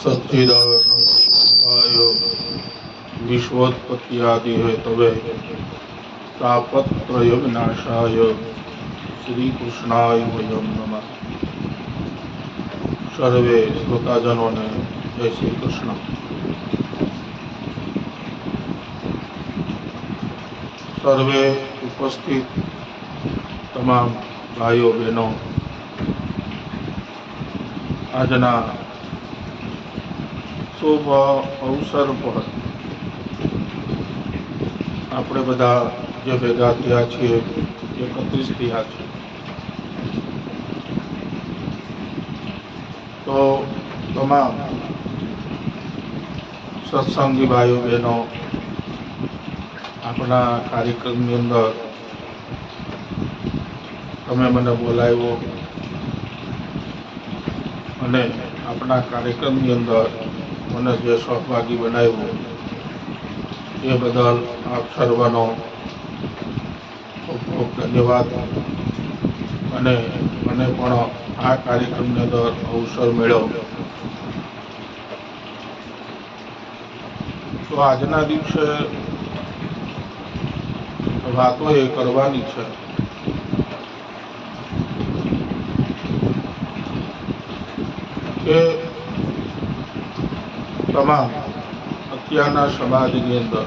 सच्चिदानंदाय विश्वोत्पत्ति आदि है तवे तापत्रय विनाशाय श्री कृष्णाय वयम नमः। सर्वे श्रोताजनों ने जय श्री कृष्ण। सर्वे उपस्थित तमाम भाइयों बहनों, आजना शुभ अवसर पर આપણે બધા જે ભેગા થયા છીએ, એકત્રિત થયા છે, તો તમામ સત્સંગી ભાઈઓ બહેનો આપણા કાર્યક્રમની અંદર તમે મને બોલાવ્યો અને આપણા કાર્યક્રમની અંદર મને જે સહભાગી બનાવ્યો એ બદલ આપ સર્વનો ખૂબ ખૂબ ધન્યવાદ। અને મને પણ આ કાર્યક્રમની અંદર અવસર મળ્યો તો આજના દિવસે વાતો એ કરવાની છે કે તમામ અત્યારના સમાજની અંદર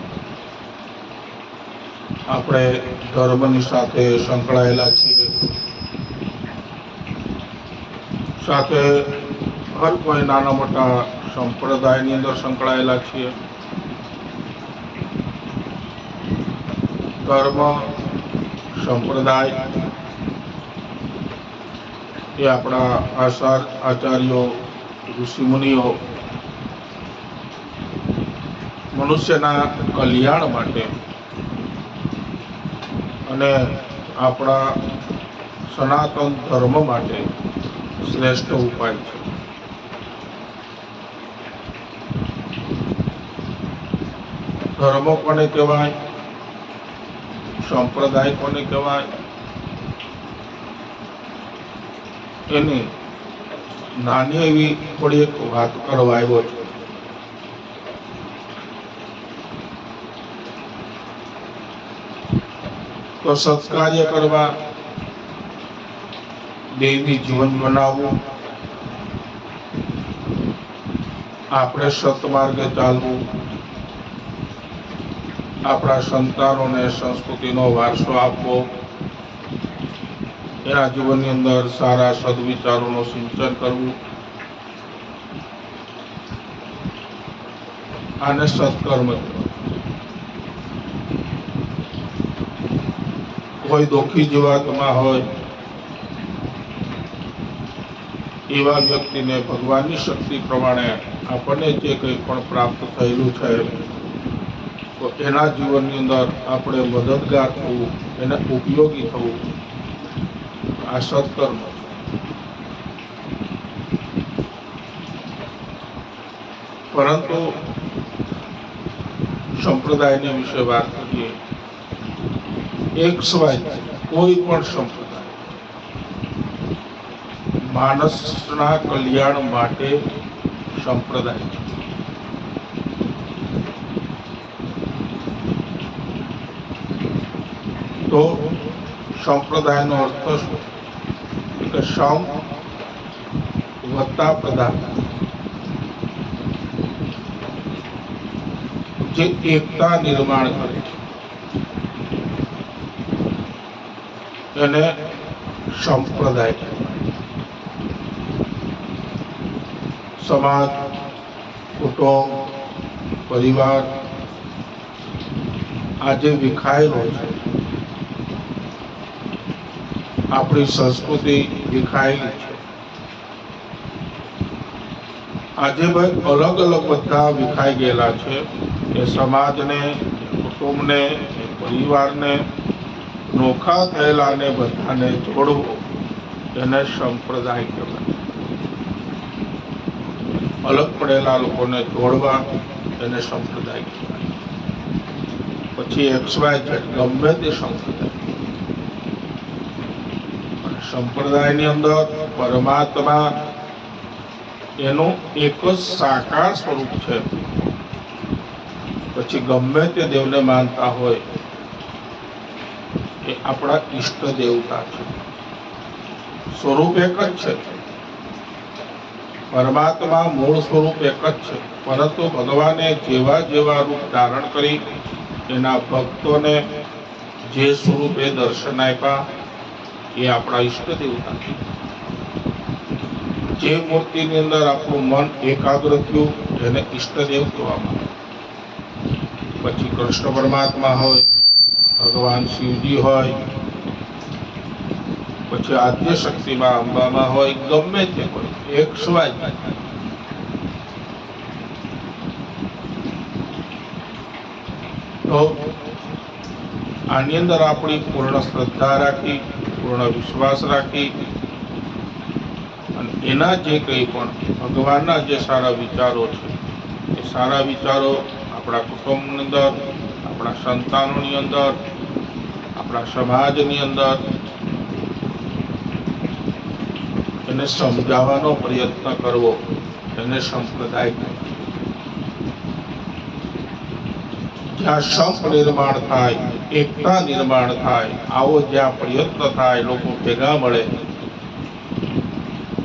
આપણે ધર્મની સાથે સંકળાયેલા છીએ, સાથે હર કોઈ નાના મોટા સંપ્રદાયની અંદર સંકળાયેલા છીએ। ધર્મ સંપ્રદાય એ આપણા આચાર્યો ઋષિમુનિઓ મનુષ્યના કલ્યાણ માટે અને આપણા સનાતન ધર્મ માટે શ્રેષ્ઠ ઉપાય છે। ધર્મ કોને કહેવાય, સંપ્રદાય કોને કહેવાય, એની નાની એવી થોડી એક વાત કરવા આવ્યો છું। તો સત્કાર્ય કરવા, દૈવી જીવન બનાવવું, આપણે સત્માર્ગે ચાલવું, આપણા સંતાનોને સંસ્કૃતિનો વારસો આપવો, એના જીવનની અંદર સારા સદવિચારોનું સિંચન કરવું, આને સત્કર્મ કહેવાય। કોઈ દુઃખી જીવાત્મા હોય એવા વ્યક્તિને ભગવાનની શક્તિ પ્રમાણે આપણને જે કંઈ પણ પ્રાપ્ત થયેલું છે તો એના જીવનની અંદર આપણે મદદગાર થવું, એને ઉપયોગી થવું, આ સત્કર્મ છે। પરંતુ સંપ્રદાયને વિશે વાત કરીએ, એક સિવાય કોઈ પણ સંપ્રદાય માણસના કલ્યાણ માટે સંપ્રદાય છે। તો સંપ્રદાયનો અર્થ શું કે સમ વત્તા પ્રદાન, જે એકતા નિર્માણ કરે એને સંપ્રદાય કહેવાય। સમાજ, કુટુંબ, પરિવાર આજે વિખાયેલો છે, આપણી સંસ્કૃતિ વિખાયેલી છે। આજે ભાઈ અલગ અલગ બધા વિખાઈ ગયેલા છે એ સમાજને, કુટુંબને, પરિવારને, નોખા થયેલાને બધાને જોડવું એને સંપ્રદાય કહેવાય। અલગ પડેલા લોકોને જોડવા એને સંપ્રદાય કહેવાય। પછી XYZ ગમે તે સંપ્રદાય, સંપ્રદાયની અંદર પરમાત્મા એનું એક જ સાકાર સ્વરૂપ છે. પછી ગમે તે દેવને માનતા હોય એ આપણા ઈષ્ટ દેવતા છે. સ્વરૂપ એક જ છે. પરમાત્મા મૂળ સ્વરૂપ એક જ છે, પરંતુ ભગવાને જેવા જેવા રૂપ ધારણ કરી એના ભક્તોને જે સ્વરૂપે દર્શન આપ્યા એ આપણા ઈષ્ટ દેવતા છે. જે મૂર્તિની અંદર આપણું મન એકાગ્ર થયું એને ઈષ્ટદેવ કહેવામાં આવે. પછી કૃષ્ણ પરમાત્મા હોય, ભગવાન શિવજી હોય, પછી આદ્ય શક્તિમાં અંબામાં હોય, ગમે તે હોય, એક સ્વાય. તો આની અંદર આપણી પૂર્ણ શ્રદ્ધા રાખી, પૂર્ણ વિશ્વાસ રાખી અને એના જે કંઈ પણ ભગવાનના જે સારા વિચારો છે એ સારા વિચારો આપણા કુટુંબની અંદર, આપણા સંતાનોની અંદર, આપણા સમાજની અંદર એને સમજાવવાનો પ્રયત્ન કરવો, એને સંપ્રદાય કહેવાય. જ્યાં સંપ નિર્માણ થાય, એકતા નિર્માણ થાય, આવો જ્યાં પ્રયત્ન થાય, લોકો ભેગા મળે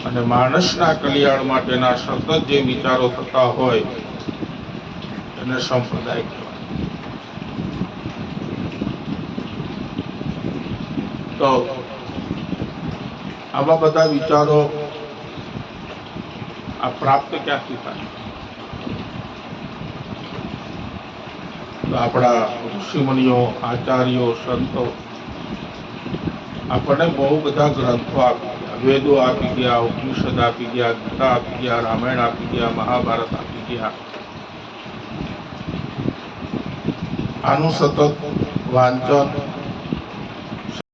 અને માણસના કલ્યાણ માટેના સતત જે વિચારો થતા હોય એને સંપ્રદાય કહેવાય. તો આવા બધા વિચારો આ પ્રાપ્ત ક્યાંથી થાય? તો આપણા ઋષિમુનિઓ, આચાર્યો, સંતો આપણને બહુ બધા ગ્રંથો આપી ગયા, વેદો આપી ગયા, ઉપનિષદ આપી ગયા, ગીતા આપી ગયા, રામાયણ આપી ગયા, મહાભારત આપી ગયા. આનું સતત વાંચન,